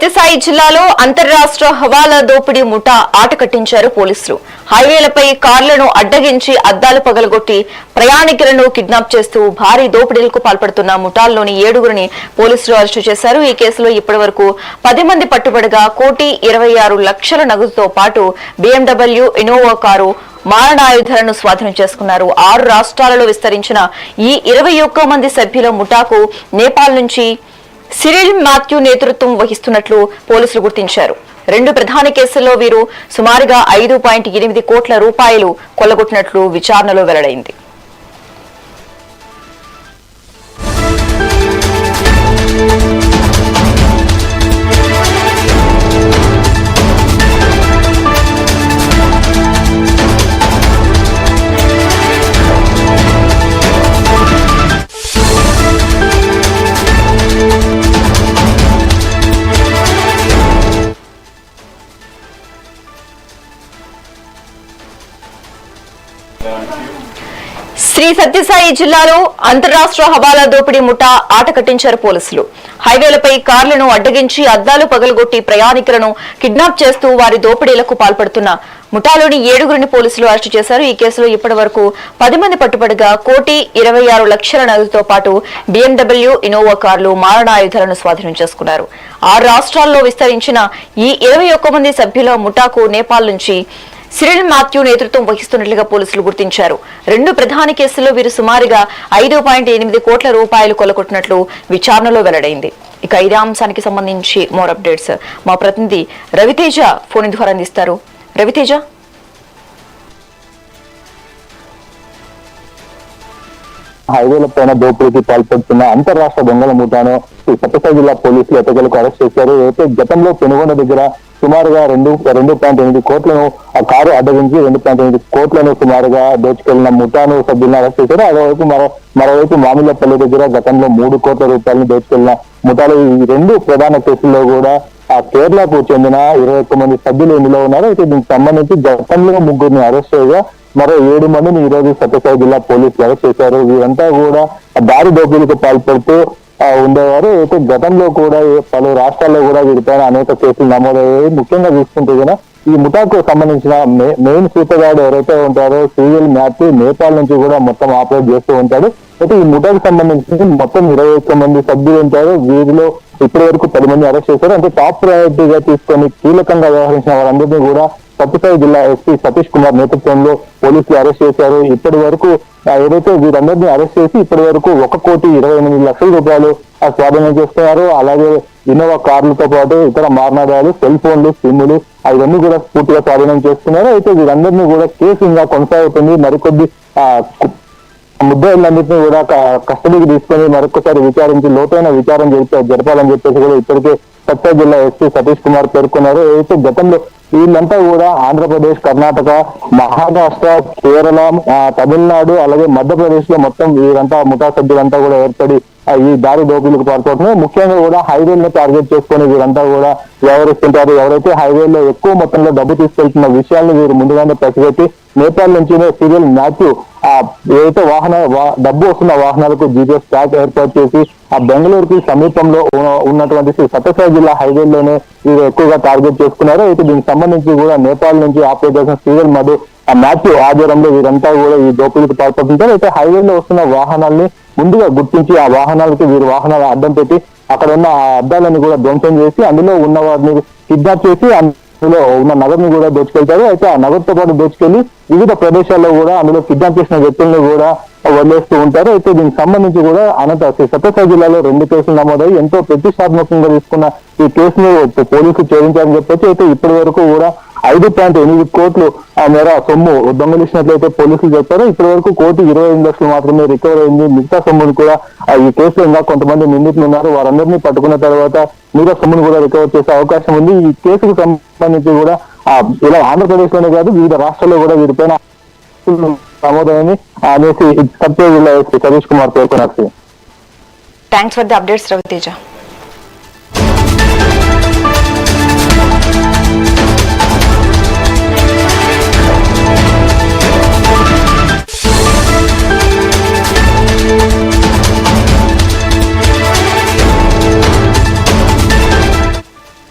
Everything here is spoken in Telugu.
సత్యసాయి జిల్లాలో అంతర్రాష్ట్ర హవాలా దోపిడీ ముఠా ఆట కట్టించారు పోలీసులు. హైవేలపై కార్లను అడ్డగించి అద్దాలు పగలగొట్టి ప్రయాణికులను కిడ్నాప్ చేస్తూ భారీ దోపిడీలకు పాల్పడుతున్న ముఠాల్లోని 7గురిని పోలీసులు అరెస్టు చేశారు. ఈ కేసులో ఇప్పటివరకు 10 మంది పట్టుబడగా 1,26,00,000 నగదుతో పాటు BMW ఇన్నోవా కారు మారణాయుధాలను స్వాధీనం చేసుకున్నారు. 6 రాష్ట్రాలలో విస్తరించిన ఈ 21 మంది సభ్యుల ముఠాకు నేపాల్ నుంచి సిరిల్ మాథ్యూ నేతృత్వం వహిస్తున్నట్లు పోలీసులు గుర్తించారు. 2 ప్రధాన కేసుల్లో వీరు సుమారుగా 5.8 కోట్ల రూపాయలు కొల్లగొట్టినట్లు విచారణలో వెల్లడైంది. శ్రీ సత్యసాయి జిల్లాలో అంతర్రాష్ట్ర హవాలా దోపిడీ ముఠా ఆట కట్టించారు పోలీసులు. హైవేలపై కార్లను అడ్డగించి అద్దాలు పగలగొట్టి ప్రయాణికులను కిడ్నాప్ చేస్తూ వారి దోపిడీలకు పాల్పడుతున్న ముఠాలోని 7గురిని పోలీసులు అరెస్టు చేశారు. ఈ కేసులో ఇప్పటివరకు 10 మంది పట్టుబడగా 1,26,00,000 నగదుతో పాటు BMW ఇన్నోవా కార్లు మారణాయుధాలను స్వాధీనం చేసుకున్నారు. 6 రాష్ట్రాల్లో విస్తరించిన ఈ 21 మంది సభ్యుల ముఠాకు నేపాల్ నుంచి సిరిల్ మాథ్యూ నేతృత్వం వహిస్తున్నట్లుగా పోలీసులు గుర్తించారు. 2 ప్రధాన కేసుల్లో వీరు సుమారుగా 5.8 కోట్ల రూపాయలు కొల్లగొట్టినట్లు విచారణలో వెల్లడైంది. ఇక ఇదే అంశానికి సంబంధించి మోర్ అప్డేట్స్ మా ప్రతినిధి రవితేజ ఫోన్ ద్వారా అందిస్తారు. రవితేజ, హైవేల పైన దోపిడీకి పాల్పడుతున్న అంతర్రాష్ట్ర దొంగల ముఠాను సత్యసాయి జిల్లా పోలీసులు ఎట్టకేలకు అరెస్ట్ చేశారు. అయితే గతంలో పెనుగొండ దగ్గర సుమారుగా 2.8 కోట్లను ఆ కారు అడ్డగించి 2.8 కోట్లను సుమారుగా దోచుకెళ్లిన ముఠాను సభ్యులను అరెస్ట్ చేశారు. మరోవైపు మామిళ్లపల్లి దగ్గర గతంలో 3 కోట్ల రూపాయలను దోచుకెళ్లిన ముఠాలు ఈ 2 ప్రధాన కేసుల్లో కూడా ఆ కేరళకు చెందిన 21 మంది సభ్యులు ఇందులో ఉన్నారు. అయితే దీనికి సంబంధించి గతంలో 3గురిని అరెస్ట్ చేయగా మరో 7 మందిని ఈ రోజు సత్యసాయి జిల్లా పోలీసులు అరెస్ట్ చేశారు. వీరంతా కూడా దారి దోపిడీకి పాల్పడుతూ ఉండేవారు. అయితే గతంలో కూడా పలు రాష్ట్రాల్లో కూడా వీరిపైన అనేక కేసులు నమోదయ్యాయి. ముఖ్యంగా చూసుకుంటే కూడా ఈ ముఠాకు సంబంధించిన మెయిన్ సూపర్గార్డ్ ఎవరైతే ఉంటారో సిరిల్ మాథ్యూ నేపాల్ నుంచి కూడా మొత్తం ఆపరేట్ చేస్తూ ఉంటాడు. అయితే ఈ ముఠాకు సంబంధించి మొత్తం 21 మంది సభ్యులు ఉంటారు. వీరిలో ఇప్పటి వరకు 10 మంది అరెస్ట్ చేశారు. అంటే టాప్ ప్రయారిటీగా తీసుకొని కీలకంగా వ్యవహరించిన వారందరినీ కూడా సత్యసాయి జిల్లా ఎస్పీ సతీష్ కుమార్ నేతృత్వంలో పోలీసులు అరెస్ట్ చేశారు. ఇప్పటి వరకు ఏదైతే వీరందరినీ అరెస్ట్ చేసి ఇప్పటి వరకు 1,28,00,000 రూపాయలు స్వాధీనం చేస్తున్నారు. అలాగే ఇన్నోవా కార్లతో పాటు ఇతర మారణాదాలు, సెల్ ఫోన్లు, సిమ్ములు అవన్నీ కూడా పూర్తిగా స్వాధీనం చేస్తున్నారు. అయితే వీరందరినీ కూడా కేసు ఇంకా కొనసాగుతుంది. మరికొద్ది ముద్దాయిలందరినీ కూడా కస్టడీకి తీసుకొని మరొకసారి విచారించి లోతైన విచారణ జరపాలని చెప్పేసి కూడా ఇప్పటికే సత్యసాయి జిల్లా ఎస్పీ సతీష్ కుమార్ పేర్కొన్నారు. అయితే గతంలో వీళ్ళంతా కూడా ఆంధ్రప్రదేశ్, కర్ణాటక, మహారాష్ట్ర, కేరళ, తమిళనాడు అలాగే మధ్యప్రదేశ్ లో మొత్తం వీరంతా ముఠా సభ్యులంతా కూడా ఏర్పడి ఈ దారి దోపిడీలకు పాల్పడుతున్నారు. ముఖ్యంగా కూడా హైవేలను టార్గెట్ చేసుకొని వీరంతా కూడా వ్యవహరిస్తుంటారు. ఎవరైతే హైవేలో ఎక్కువ మొత్తంలో డబ్బు తీసుకెళ్తున్న విషయాన్ని వీరు ముందుగానే పసిగట్టి నేపాల్ నుంచి సిరిల్ మాథ్యూ ఏదైతే డబ్బు వస్తున్న వాహనాలకు GPS ట్రాక్ ఏర్పాటు చేసి ఆ బెంగళూరుకి సమీపంలో ఉన్నటువంటి సత్యసాయి జిల్లా హైవేలోనే వీరు ఎక్కువగా టార్గెట్ చేసుకున్నారు. అయితే దీనికి సంబంధించి కూడా నేపాల్ నుంచి ఆపరేట్ చేసిన సిరిల్ మాథ్యూ ఆధ్వర్యంలో వీరంతా కూడా ఈ దోపిడీకి పాల్పడుతుంటారు. అయితే హైవేలో వస్తున్న వాహనాల్ని ముందుగా గుర్తించి ఆ వాహనాలకి వీరు వాహనాలు అడ్డం పెట్టి అక్కడ ఉన్న ఆ అద్దాలను కూడా ధ్వంసం చేసి అందులో ఉన్న వారిని కిడ్నాప్ చేసి అందులో ఉన్న నగదుని కూడా దోచుకెళ్తారు. అయితే ఆ నగదుతో పాటు దోచుకెళ్లి వివిధ ప్రదేశాల్లో కూడా అందులో కిడ్నాప్ చేసిన వ్యక్తులను కూడా వదిలేస్తూ ఉంటారు. అయితే దీనికి సంబంధించి కూడా సత్యసాయి జిల్లాలో 2 కేసులు నమోదయ్యి ఎంతో ప్రతిష్టాత్మకంగా తీసుకున్న ఈ కేసును పోలీసులు ఛేదించారని చెప్పొచ్చు. అయితే ఇప్పటి వరకు కూడా 5.8 కోట్లు మేర సొమ్ము దొంగలించినట్లయితే పోలీసులు చెప్పారు. ఇప్పటి వరకు 1,28,00,000 మాత్రమే రికవర్ అయింది. మిగతా సొమ్మును కూడా ఈ కేసులో ఇంకా కొంతమంది నిందితులు ఉన్నారు. వారందరినీ పట్టుకున్న తర్వాత మిగతా సొమ్మును కూడా రికవర్ చేసే అవకాశం ఉంది. ఈ కేసుకు సంబంధించి కూడా ఇలా ఆంధ్రప్రదేశ్ లోనే కాదు వివిధ రాష్ట్రాల్లో కూడా వీరిపైన నమోదైంది అనేసి సత్యసాయి జిల్లా ఎస్పీ సతీష్ కుమార్ పేర్కొన్నారు. Thanks for the updates Raviteja.